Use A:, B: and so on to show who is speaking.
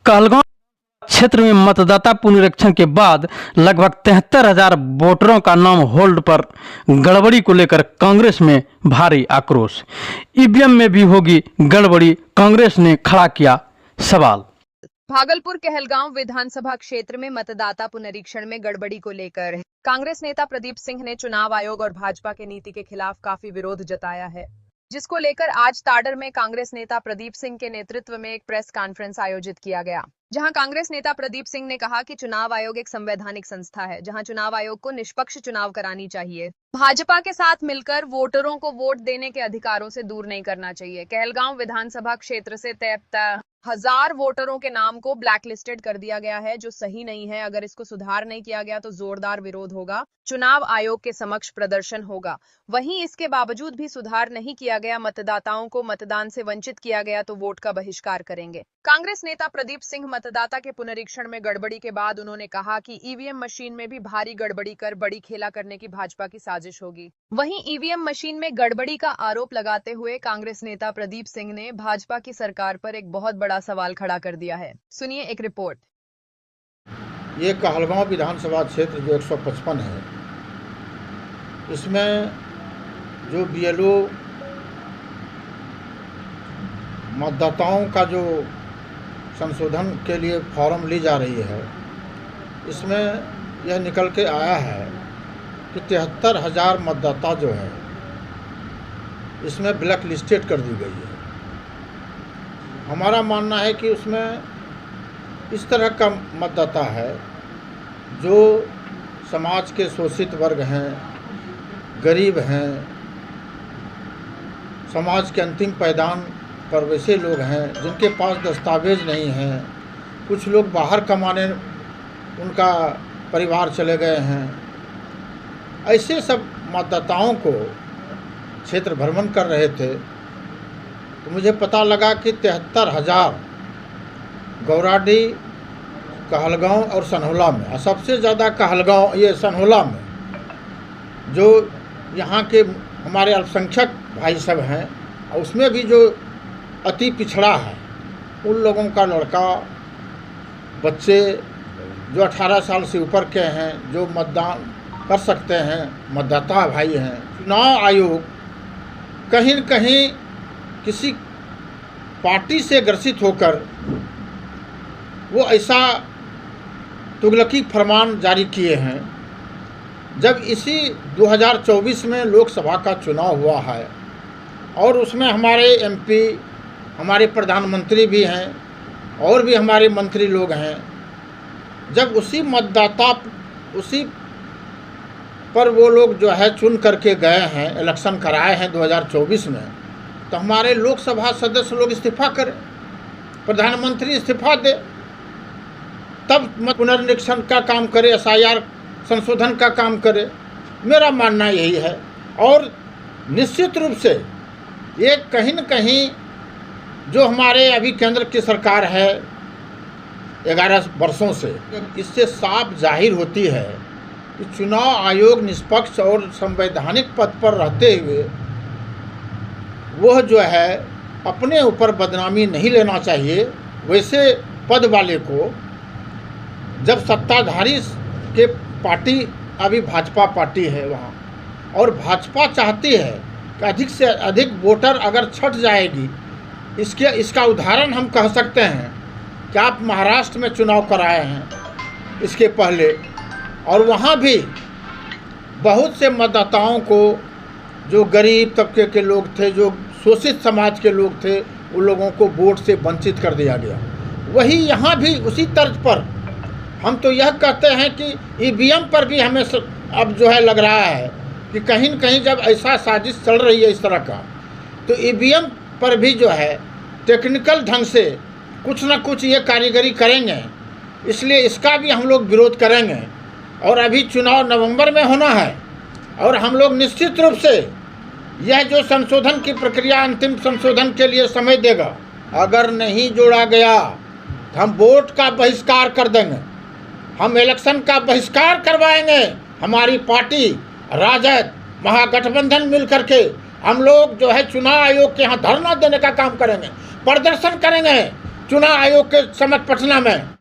A: कहलगांव क्षेत्र में मतदाता पुनरीक्षण के बाद लगभग 73,000 वोटरों का नाम होल्ड पर गड़बड़ी को लेकर कांग्रेस में भारी आक्रोश। ईवीएम में भी होगी गड़बड़ी, कांग्रेस ने खड़ा किया सवाल।
B: भागलपुर कहलगांव विधानसभा क्षेत्र में मतदाता पुनरीक्षण में गड़बड़ी को लेकर कांग्रेस नेता प्रदीप सिंह ने चुनाव आयोग और भाजपा के नीति के खिलाफ काफी विरोध जताया है, जिसको लेकर आज ताडर में कांग्रेस नेता प्रदीप सिंह के नेतृत्व में एक प्रेस कॉन्फ्रेंस आयोजित किया गया, जहां कांग्रेस नेता प्रदीप सिंह ने कहा कि चुनाव आयोग एक संवैधानिक संस्था है, जहां चुनाव आयोग को निष्पक्ष चुनाव करानी चाहिए। भाजपा के साथ मिलकर वोटरों को वोट देने के अधिकारों से दूर नहीं करना चाहिए। कहलगांव विधानसभा क्षेत्र से 73,000 वोटरों के नाम को ब्लैकलिस्टेड कर दिया गया है, जो सही नहीं है। अगर इसको सुधार नहीं किया गया तो जोरदार विरोध होगा, चुनाव आयोग के समक्ष प्रदर्शन होगा। वहीं इसके बावजूद भी सुधार नहीं किया गया, मतदाताओं को मतदान से वंचित किया गया तो वोट का बहिष्कार करेंगे। कांग्रेस नेता प्रदीप सिंह मतदाता के पुनरीक्षण में गड़बड़ी के बाद उन्होंने कहा कि ईवीएम मशीन में भी भारी गड़बड़ी कर बड़ी खेला करने की भाजपा की साजिश होगी। वहीं ईवीएम मशीन में गड़बड़ी का आरोप लगाते हुए कांग्रेस नेता प्रदीप सिंह ने भाजपा की सरकार पर एक बहुत बड़ा सवाल खड़ा कर दिया है। सुनिए एक रिपोर्ट।
C: ये कहलगांव विधानसभा क्षेत्र जो 155 है, इसमें जो बीएलओ मतदाताओं का जो संशोधन के लिए फॉर्म ली जा रही है, इसमें यह निकल के आया है कि 73,000 मतदाता जो है इसमें ब्लैक लिस्टेड कर दी गई है। हमारा मानना है कि उसमें इस तरह का मतदाता है जो समाज के शोषित वर्ग हैं, गरीब हैं, समाज के अंतिम पायदान पर वैसे लोग हैं जिनके पास दस्तावेज नहीं हैं, कुछ लोग बाहर कमाने उनका परिवार चले गए हैं। ऐसे सब मतदाताओं को क्षेत्र भ्रमण कर रहे थे तो मुझे पता लगा कि 73,000 गौराडी, कहलगांव और सनहौला में, और सबसे ज़्यादा कहलगांव ये सनहौला में जो यहाँ के हमारे अल्पसंख्यक भाई सब हैं, और उसमें भी जो अति पिछड़ा है, उन लोगों का लड़का, बच्चे जो 18 साल से ऊपर के हैं, जो मतदान कर सकते हैं, मतदाता भाई हैं। चुनाव आयोग कहीं न कहीं किसी पार्टी से ग्रसित होकर वो ऐसा तुगलकी फरमान जारी किए हैं, जब इसी 2024 में लोकसभा का चुनाव हुआ है और उसमें हमारे एमपी, हमारे प्रधानमंत्री भी हैं और भी हमारे मंत्री लोग हैं। जब उसी मतदाता, उसी पर वो लोग जो है चुन करके गए हैं, इलेक्शन कराए हैं 2024 में, तो हमारे लोकसभा सदस्य लोग इस्तीफा करें, प्रधानमंत्री इस्तीफा दे, तब पुनर्निरीक्षण का काम करे, एसआईआर संशोधन का काम करे। मेरा मानना यही है। और निश्चित रूप से ये कहीं न कहीं जो हमारे अभी केंद्र की सरकार है 11 वर्षों से, इससे साफ जाहिर होती है कि चुनाव आयोग निष्पक्ष और संवैधानिक पद पर रहते हुए वह जो है अपने ऊपर बदनामी नहीं लेना चाहिए। वैसे पद वाले को, जब सत्ताधारी के पार्टी अभी भाजपा पार्टी है वहाँ, और भाजपा चाहती है कि अधिक से अधिक वोटर अगर छट जाएगी, इसका उदाहरण हम कह सकते हैं कि आप महाराष्ट्र में चुनाव कराए हैं इसके पहले, और वहाँ भी बहुत से मतदाताओं को, जो गरीब तबके के लोग थे, जो शोषित समाज के लोग थे, उन लोगों को वोट से वंचित कर दिया गया। वही यहाँ भी उसी तर्ज पर हम तो यह कहते हैं कि ईवीएम पर भी हमें अब जो है लग रहा है कि कहीं न कहीं जब ऐसा साजिश चल रही है इस तरह का, तो ईवीएम पर भी जो है टेक्निकल ढंग से कुछ ना कुछ ये कारीगरी करेंगे, इसलिए इसका भी हम लोग विरोध करेंगे। और अभी चुनाव नवंबर में होना है और हम लोग निश्चित रूप से यह जो संशोधन की प्रक्रिया अंतिम संशोधन के लिए समय देगा, अगर नहीं जोड़ा गया तो हम वोट का बहिष्कार कर देंगे, हम इलेक्शन का बहिष्कार करवाएंगे। हमारी पार्टी राजद महागठबंधन मिल करके हम लोग जो है चुनाव आयोग के यहाँ धरना देने का काम करेंगे, प्रदर्शन करेंगे चुनाव आयोग के समक्ष पटना में